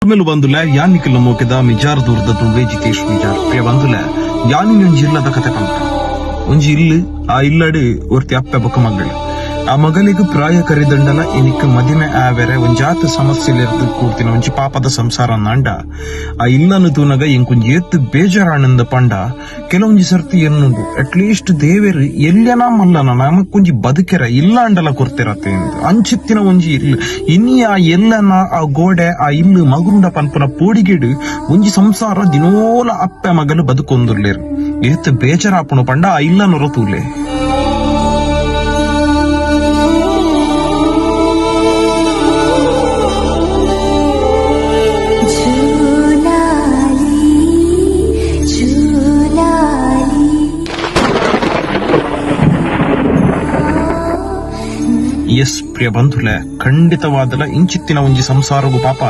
ಆಮೇಲೆ ಬಂದುಲೆ ಯಾನಿಕ್ಕೆಲ್ಲ ಮೋಕೆದ ಮಿಜಾರ್ ದೂರದ ತುಂಡೆ ಜಿತೇಶ್ ಮಿಜಾರ್ ಪ್ರಿಯ ಬಂದುಲೆ ಯಾನಿ ಒಂಜಿ ಇಲ್ಲದ ಕತೆ ಕಂತ ಒಂಜಿ ಇಲ್ಲು ಆ ಇಲ್ಲಡು ಒರ್ತಿ ಅಪ್ಪೆ ಬೊಕ್ಕ ಮಗಳು ಆ ಮಗಳಿಗೆ ಪ್ರಾಯ ಕರಿದಂಡಲ ಇನಿಕ್ ಮದಿಮೆ ಆವೆರೆ ಒಂಜಾತ್ ಸಮಸ್ಯೆಲಿರ್ದು ಕೂರ್ತಿನ ಒಂಜಿ ಪಾಪದ ಸಂಸಾರ ನಂಡ ಆ ಇಲ್ಲನ್ನು ತೂನಗ ಇಂಕೊಂಜಿ ಎತ್ತು ಬೇಜಾರಾನಂದ ಪಂಡ ಕೆಲವೊಂಜಿ ಸರ್ತಿ ಎನ್ನುಂಡು ಅಟ್ಲೀಸ್ಟ್ ದೇವೇರು ಎಲ್ಲನ ಮಲ್ಲನ ನಮಕೊಂಜಿ ಬದುಕೆರ ಇಲ್ಲ ಅಂಡಲ ಕೊರ್ತಿರತ್ತೆ ಅಂಚಿತ್ತಿನ ಒಂಜಿ ಇಲ್ಲು ಇನ್ನಿ ಆ ಎಲ್ಲನ ಆ ಗೋಡೆ ಆ ಇಲ್ಲು ಮಗುಂಡ ಪನ್ಪುನ ಪೋಡಿಗೆಡು ಒಂಜಿ ಸಂಸಾರ ದಿನೋಲ ಅಪ್ಪೆ ಮಗಲು ಬದುಕೊಂದುರ್ಲೇರು ಎತ್ತು ಬೇಜಾರಾಪುಣ ಪಂಡ ಆ ಇಲ್ಲನೊರ ತೂಲೆ ಎಸ್ ಪ್ರಿಯ ಬಂಧುಲೆ ಖಂಡಿತವಾದಲ ಇಂಚಿತ್ತಿನ ಒಂಜಿ ಸಂಸಾರಗು ಪಾಪ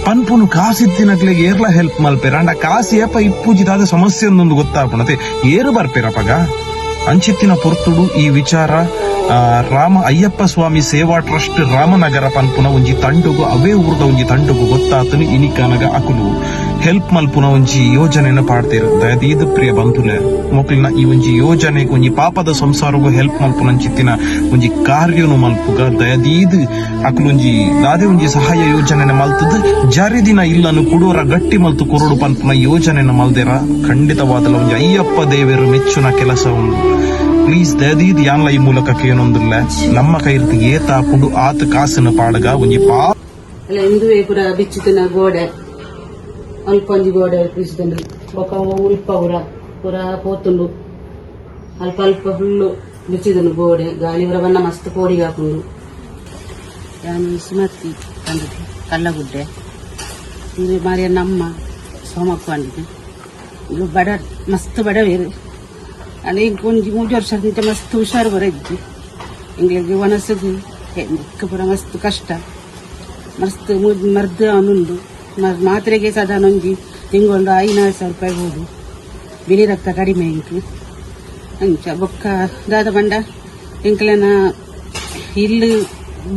ಪನ್ಪುನು ಕಾಸಿತ್ತಿನಕ್ಲೆಗೆ ಏರ್ಲ ಹೆಲ್ಪ್ ಮಲ್ಪೇರ ಅಂಡ ಕಾಸಿ ಏಪ ಇಪ್ಪುಜಿದಾದ ಸಮಸ್ಯೆ ಒಂದೊಂದು ಗೊತ್ತಾಪುಣತೆ ಏರು ಬರ್ಪೇರಪ್ಪಗ ಅಂಚಿತ್ತಿನ ಪೊರ್ತುಡು ಈ ವಿಚಾರ ರಾಮ ಅಯ್ಯಪ್ಪ ಸ್ವಾಮಿ ಸೇವಾ ಟ್ರಸ್ಟ್ ರಾಮನಗರ ಪನ್ಪುನ ಒಂಜಿ ತಂಡುಗು ಅವೇ ಊರ್ದ ಒಂಜಿ ತಂಡುಗು ಗೊತ್ತಾತನು ಇನಿಕನಗ ಅಕುಲು ಹೆಲ್ಪ್ ಮಲ್ಪುನ ಒಂಜಿ ಯೋಜನೆನ ಪಾಡ್ತೇರು ದಯದೀದು ಪ್ರಿಯ ಬಂಧುಲೆ ಮೊಕ್ಲಿನ ಈ ಒಂಜಿ ಯೋಜನೆಗೆ ಒಂಜಿ ಪಾಪದ ಸಂಸಾರಗೂ ಹೆಲ್ಪ್ ಮಲ್ಪುನ ಚಿತ್ತಿನ ಒಂಜಿ ಕಾರ್ಯನು ಮಲ್ಪುಗ ದಯದೀದು ಅಕುಲು ಒಂಜಿ ದಾದೆ ಒಂಜಿ ಸಹಾಯ ಯೋಜನೆನ ಮಲ್ತದ ಜರಿದಿನ ಇಲ್ಲನು ಕುಡೋರ ಗಟ್ಟಿ ಮಲ್ತು ಕೊರಡು ಪನ್ಪುನ ಯೋಜನೆನ ಮಲ್ದೇರ ಖಂಡಿತವಾದಲ ಒಂಜಿ ಅಯ್ಯಪ್ಪ ದೇವರು ಮೆಚ್ಚುನ ಕೆಲಸ ಉಂಡು ಪ್ಲೀಸ್ ದಯದೀದ್ ಯಾನ್ಲ ಈ ಮೂಲಕ ಕೇನೊಂದಿಲ್ಲ ನಮ್ಮ ಕೈರ್ತಿ ಏತಾಪುಂಡು ಆತ ಕಾಸಿನ ಪಾಡಗ ಒಂಜಿ ಹಿಂದುವೆ ಪುರ ಬಿಚ್ಚಿತಿನ ಗೋಡೆ ಅಲ್ಪ ಒಂಜಿ ಗೋಡೆ ಬಿಚ್ಚಿತಂಡು ಬೊಕ ಉಲ್ಪ ಪುರ ಪೋತುಂಡು ಅಲ್ಪ ಅಲ್ಪ ಫುಲ್ಲು ಬಿಚ್ಚಿದನು ಗೋಡೆ ಗಾಳಿ ಪುರ ಬಣ್ಣ ಮಸ್ತ್ ಕೋಡಿಗೆ ಹಾಕೊಂಡು ಯಾನು ಸುಮತಿ ತಂದಿದ್ದೆ ಕಲ್ಲಗುಡ್ಡೆ ಇದು ಮಾರಿಯ ನಮ್ಮ ಸೋಮಪ್ಪ ಅಂದಿದ್ದೆ ಇದು ಬಡ ಮಸ್ತ್ ಬಡವೇರು ಅದೇ ಒಂಜಿ 3 ವರ್ಷದಿಂದ ಮಸ್ತ್ ಹುಷಾರು ಬರಜ್ಜಿ ಎಂಗ್ಲಿಗೆ ಒಣಸದು ಪುರ ಮಸ್ತ್ ಕಷ್ಟ ಮಸ್ತ್ ಮರ್ದ ಅವನುಂಡು ಮಾತ್ರೆಗೆ ಸಾಧಾರಣ ಒಂಜಿ ತಿಂಗೊಂಡು 5,000 ರೂಪಾಯಿ ಹೋದು ಬಿಳಿ ರಕ್ತ ಕಡಿಮೆ ಇಂಕು ಅಂಚ ಬೊಕ್ಕ ದಾದ ಬಂಡ ಎಂಕ್ಲನ ಇಲ್ಲು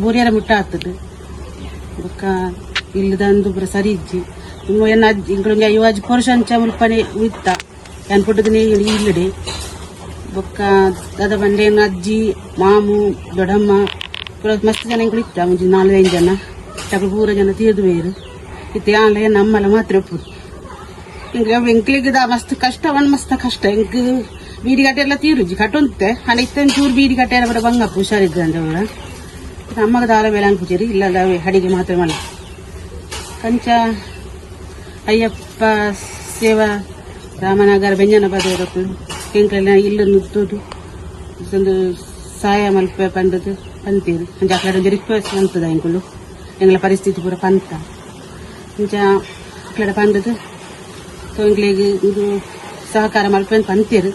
ಬೂರ್ಯಾರ ಮುಟ್ಟ ಆಗ್ತದೆ ಬೊಕ್ಕ ಇಲ್ಲದಂದು ಪುರ ಸರಿ ಇಜ್ಜಿ ಎನ್ನ ಅಜ್ಜಿ ಇಂಕ್ಲಂಗೆ ಅಯ್ಯವಾಜ್ ಪುರುಷ ಅಂಚ ಮುಲ್ಪನೆ ಉಯ್ತ ಯಾನ್ ಪುಟ್ಟದನೇ ಇಲ್ಲಡೆ ಬೊಕ್ಕ ದಾದ ಬಂಡೇನ ಅಜ್ಜಿ ಮಾಮು ದೊಡ್ಡಮ್ಮ ಪುರ ಮಸ್ತ್ ಜನ ಇಂಕ್ಳು ಇತ್ತ ಮುಂಜಿ 4-5 ಜನ ಟಗರು ಪೂರ ಜನ ತೀರ್ದು ಬೇರು ಇತ್ತು ಯಾನ್ಲ ನಮ್ಮಲ್ಲ ಮಾತ್ರ ಪೂರ ಎಂಕ್ಲಿಗೆ ಮಸ್ತ್ ಕಷ್ಟ ಒಂದ್ ಮಸ್ತ್ ಕಷ್ಟ ಎಂಕ್ ಬೀಡಿ ಕಟ್ಟೆ ಎಲ್ಲ ತೀರುಜಿ ಕಟ್ಟೊಂತೆ ಹಣ ಇತ್ತೊಂದು ಚೂರು ಬೀಡಿ ಕಟ್ಟೆ ಎಲ್ಲ ಬರ ಬಂಗಪ್ಪ ಹುಷಾರಿದ್ದ ಅಂತ ಅವರ ನಮ್ಮಗ ದಾರ ಬೇಳೆ ಅನ್ಪುಜರಿ ಇಲ್ಲಲ್ಲ ಅಡಿಗೆ ಮಾತ್ರ ಮಲ್ಲ ಕಂಚ ಅಯ್ಯಪ್ಪ ಸೇವಾ ರಾಮನಗರ ಬೆಂಜನ ಬದವರಪ್ಪು ಎಂಕ್ಲೆಲ್ಲ ಇಲ್ಲ ನುತ್ತೋದು ಒಂದು ಸಹಾಯ ಮಲ್ಪ ಪಂಡದು ಪಂತೀರು ಅಂಚ ಆ ಕಡೆ ರಿಕ್ವೆಸ್ಟ್ ಅಂತದ ಎಂಕುಲು ಎಂಗ್ಲ ಪರಿಸ್ಥಿತಿ ಪೂರ ಪಂತ ಅಂಚ ಅಕ್ಕಡ ಪಂಡದು ಎಂಗ್ಲಿಗೆ ಇದು ಸಹಕಾರ ಮಲ್ಪ ಪಂತೀರು